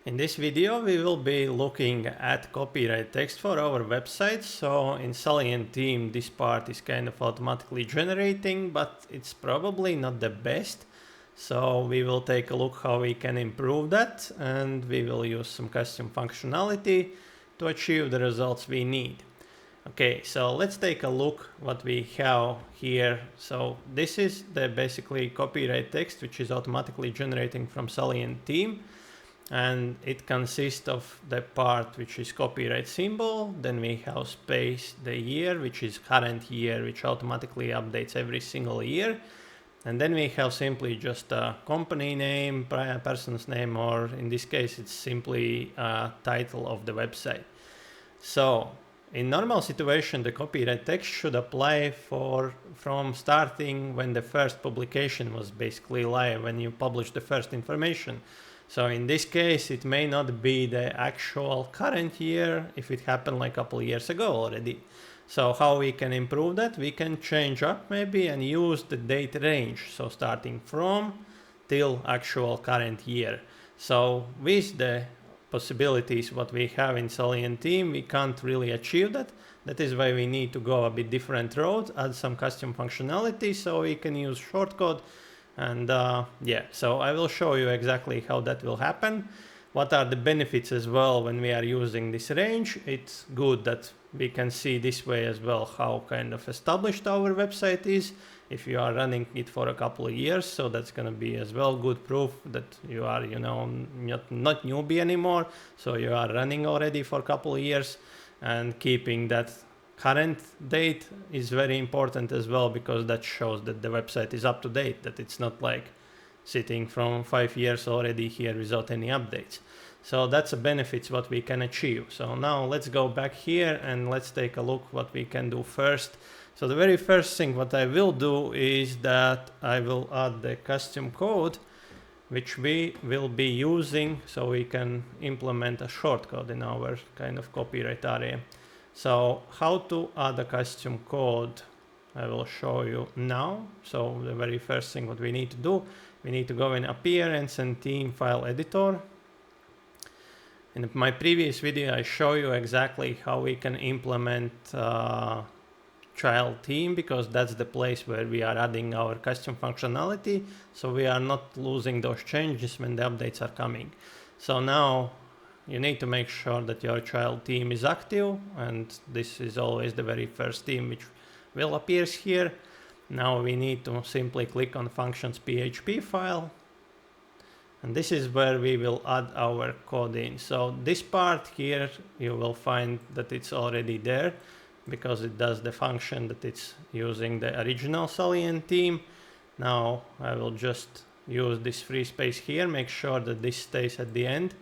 In this video, we will be looking at copyright text for our website. So in Salient theme, this part is kind of automatically generating, but it's probably not the best. So we will take a look how we can improve that, and we will use some custom functionality to achieve the results we need. Okay, so let's take a look what we have here. So this is the basically copyright text, which is automatically generating from Salient theme. And it consists of the part which is copyright symbol, then we have space the year, which is current year, which automatically updates every single year, and then we have simply just a company name, person's name, or in this case it's simply a title of the website. So in normal situation, the copyright text should apply from starting when the first publication was basically live, when you publish the first information. So in this case, it may not be the actual current year if it happened like a couple of years ago already. So how we can improve that? We can change up maybe and use the date range. So starting from till actual current year. So with the possibilities what we have in Salient theme, we can't really achieve that. That is why we need to go a bit different route, add some custom functionality so we can use shortcode. And yeah, so I will show you exactly how that will happen. What are the benefits as well when we are using this range? It's good that we can see this way as well how kind of established our website is if you are running it for a couple of years. So that's going to be as well good proof that you are, not newbie anymore. So you are running already for a couple of years, and keeping that current date is very important as well, because that shows that the website is up to date, that it's not like sitting from 5 years already here without any updates. So that's a benefits what we can achieve. So now let's go back here and let's take a look what we can do first. So the very first thing what I will do is that I will add the custom code which we will be using so we can implement a shortcode in our kind of copyright area. So how to add a custom code, I will show you now. So the very first thing what we need to do, we need to go in Appearance and Theme File Editor. In my previous video, I show you exactly how we can implement child theme, because that's the place where we are adding our custom functionality. So we are not losing those changes when the updates are coming. So now you need to make sure that your child theme is active, and this is always the very first theme which will appear here. Now we need to simply click on functions.php file, and this is where we will add our code in. So this part here you will find that it's already there because it does the function that it's using the original Salient theme. Now I will just use this free space here, make sure that this stays at the end.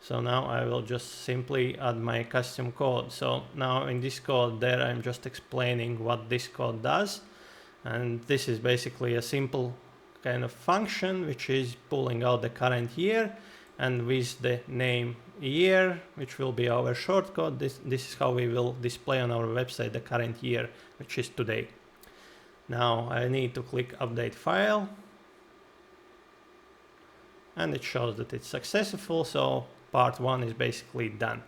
So now I will just simply add my custom code. So now in this code there, I'm just explaining what this code does. And this is basically a simple kind of function which is pulling out the current year, and with the name year, which will be our shortcode, this is how we will display on our website the current year, which is today. Now I need to click update file, and it shows that it's successful. So part 1 is basically done.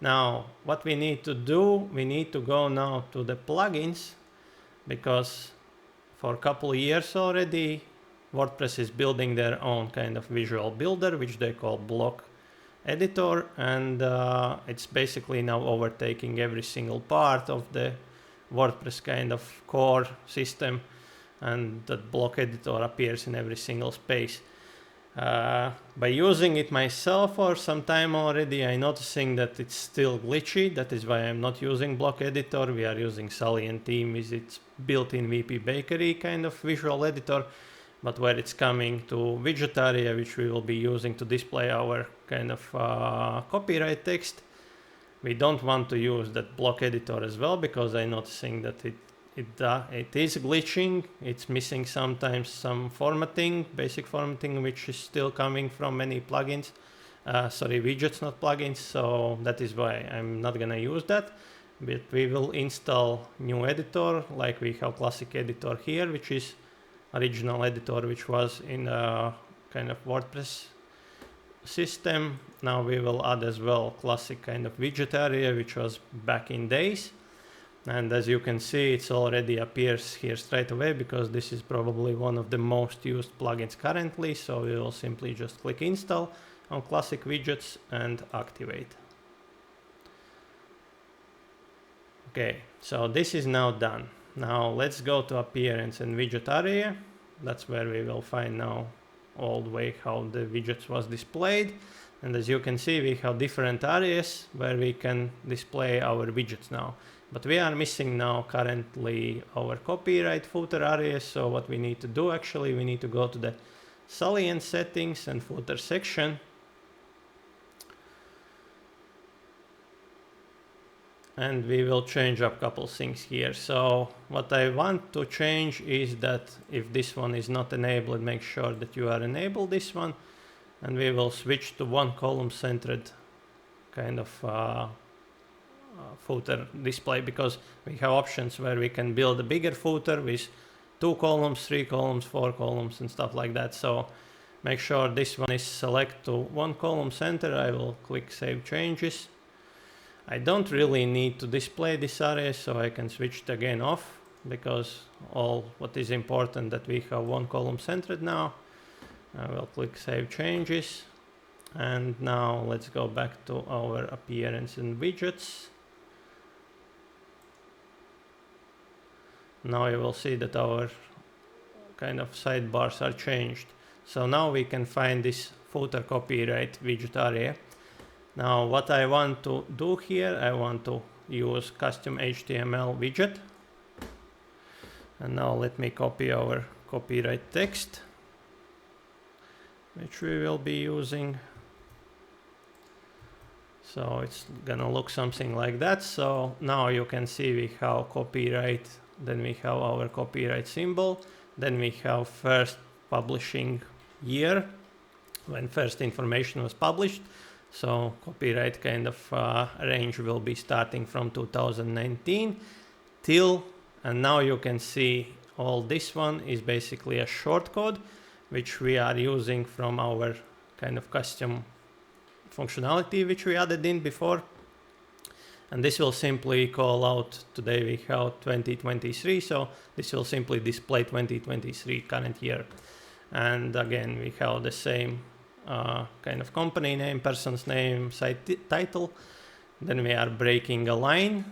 Now what we need to do, we need to go now to the plugins, because for a couple of years already WordPress is building their own kind of visual builder which they call block editor, and it's basically now overtaking every single part of the WordPress kind of core system, and that block editor appears in every single space. By using it myself for some time already, I'm noticing that it's still glitchy. That is why I'm not using block editor. We are using Salient theme with its built-in VP Bakery kind of visual editor, but where it's coming to widget area, which we will be using to display our kind of copyright text, we don't want to use that block editor as well, because I'm noticing that it is glitching. It's missing sometimes some formatting, basic formatting, which is still coming from many plugins. Widgets, not plugins. So that is why I'm not gonna use that. But we will install new editor, like we have classic editor here, which is original editor, which was in kind of WordPress system. Now we will add as well classic kind of widget area, which was back in days. And as you can see, it's already appears here straight away because this is probably one of the most used plugins currently. So we will simply just click install on classic widgets and activate. Okay, so this is now done. Now let's go to appearance and widget area. That's where we will find now all the way how the widgets was displayed. And as you can see, we have different areas where we can display our widgets now. But we are missing now currently our copyright footer area. So what we need to do actually, we need to go to the salient settings and footer section. And we will change up a couple things here. So what I want to change is that if this one is not enabled, make sure that you are enabled this one. And we will switch to one column centered kind of footer display, because we have options where we can build a bigger footer with 2 columns, 3 columns, 4 columns and stuff like that. So make sure this one is select to one column center. I will click save changes. I don't really need to display this area, so I can switch it again off, because all what is important that we have one column centered now. I will click save changes. And now let's go back to our appearance and widgets. Now you will see that our kind of sidebars are changed. So now we can find this footer copyright widget area. Now what I want to do here, I want to use custom HTML widget. And now let me copy our copyright text, which we will be using. So it's gonna look something like that. So now you can see we have copyright, then we have our copyright symbol, then we have first publishing year, when first information was published. So copyright kind of range will be starting from 2019 till, and now you can see all this one is basically a shortcode, which we are using from our kind of custom functionality, which we added in before. And this will simply call out, today we have 2023, so this will simply display 2023 current year. And again, we have the same kind of company name, person's name, site title. Then we are breaking a line,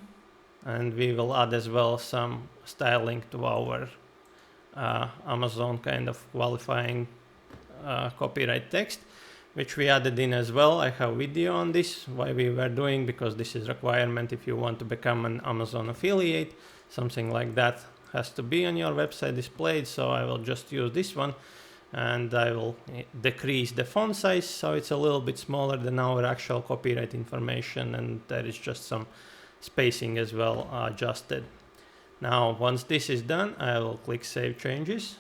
and we will add as well some styling to our Amazon kind of qualifying copyright text, which we added in as well. I have video on this, why we were doing, because this is requirement if you want to become an Amazon affiliate. Something like that has to be on your website displayed, so I will just use this one. And I will decrease the font size so it's a little bit smaller than our actual copyright information, and there is just some spacing as well adjusted. Now once this is done, I will click save changes.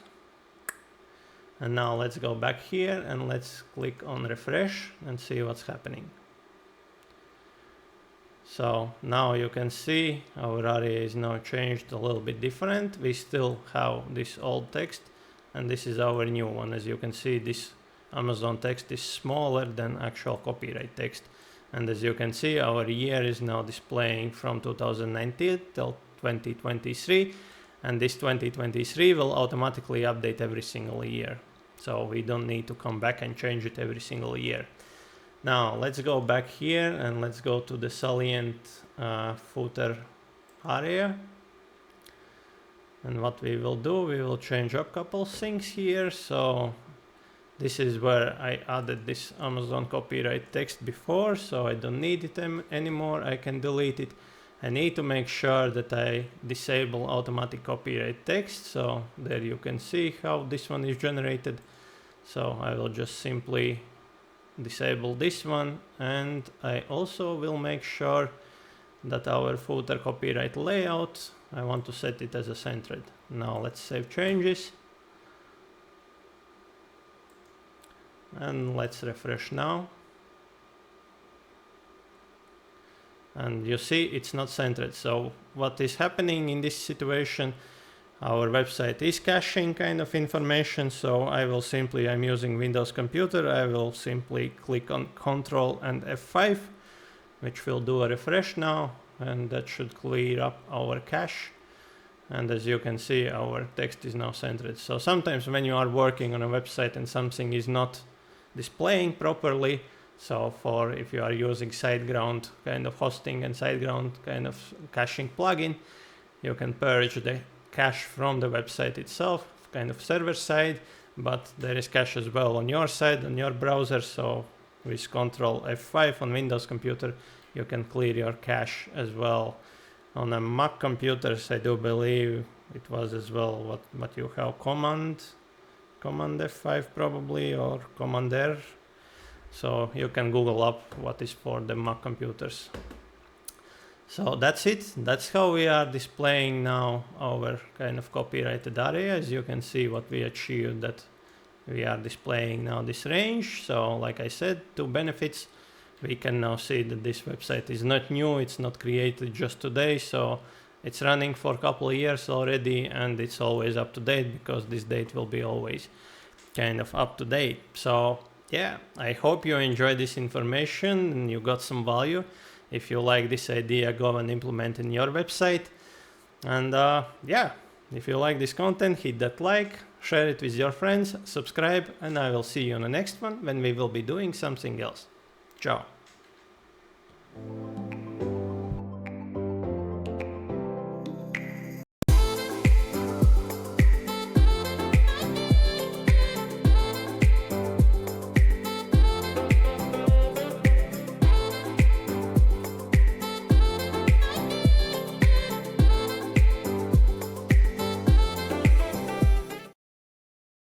And now let's go back here and let's click on refresh and see what's happening. So now you can see our area is now changed a little bit different. We still have this old text, and this is our new one. As you can see, this Amazon text is smaller than actual copyright text. And as you can see, our year is now displaying from 2019 till 2023. And this 2023 will automatically update every single year. So we don't need to come back and change it every single year. Now let's go back here and let's go to the salient footer area. And what we will do, we will change up a couple things here. So this is where I added this Amazon copyright text before, so I don't need it anymore. I can delete it. I need to make sure that I disable automatic copyright text. So there you can see how this one is generated. So I will just simply disable this one, and I also will make sure that our footer copyright layout, I want to set it as a centered. Now let's save changes. And let's refresh now. And you see it's not centered. So what is happening in this situation, our website is caching kind of information. So I'm using Windows computer. I will simply click on Ctrl and F5, which will do a refresh now, and that should clear up our cache. And as you can see, our text is now centered. So sometimes when you are working on a website and something is not displaying properly, so if you are using SiteGround kind of hosting and SiteGround kind of caching plugin, you can purge the cache from the website itself, kind of server side, but there is cache as well on your side, on your browser. So with Ctrl F5 on Windows computer, you can clear your cache as well. On a Mac computers, I do believe it was as well what you have Command F5 probably, or Command R. So you can Google up what is for the Mac computers. So that's it. That's how we are displaying now our kind of copyrighted area. As you can see what we achieved, that we are displaying now this range. So like I said, 2 benefits. We can now see that this website is not new, it's not created just today, so it's running for a couple of years already, and it's always up to date, because this date will be always kind of up to date. So yeah, I hope you enjoyed this information and you got some value. If you like this idea, go and implement in your website. And yeah, if you like this content, hit that like, share it with your friends, subscribe, and I will see you on the next one when we will be doing something else. Ciao.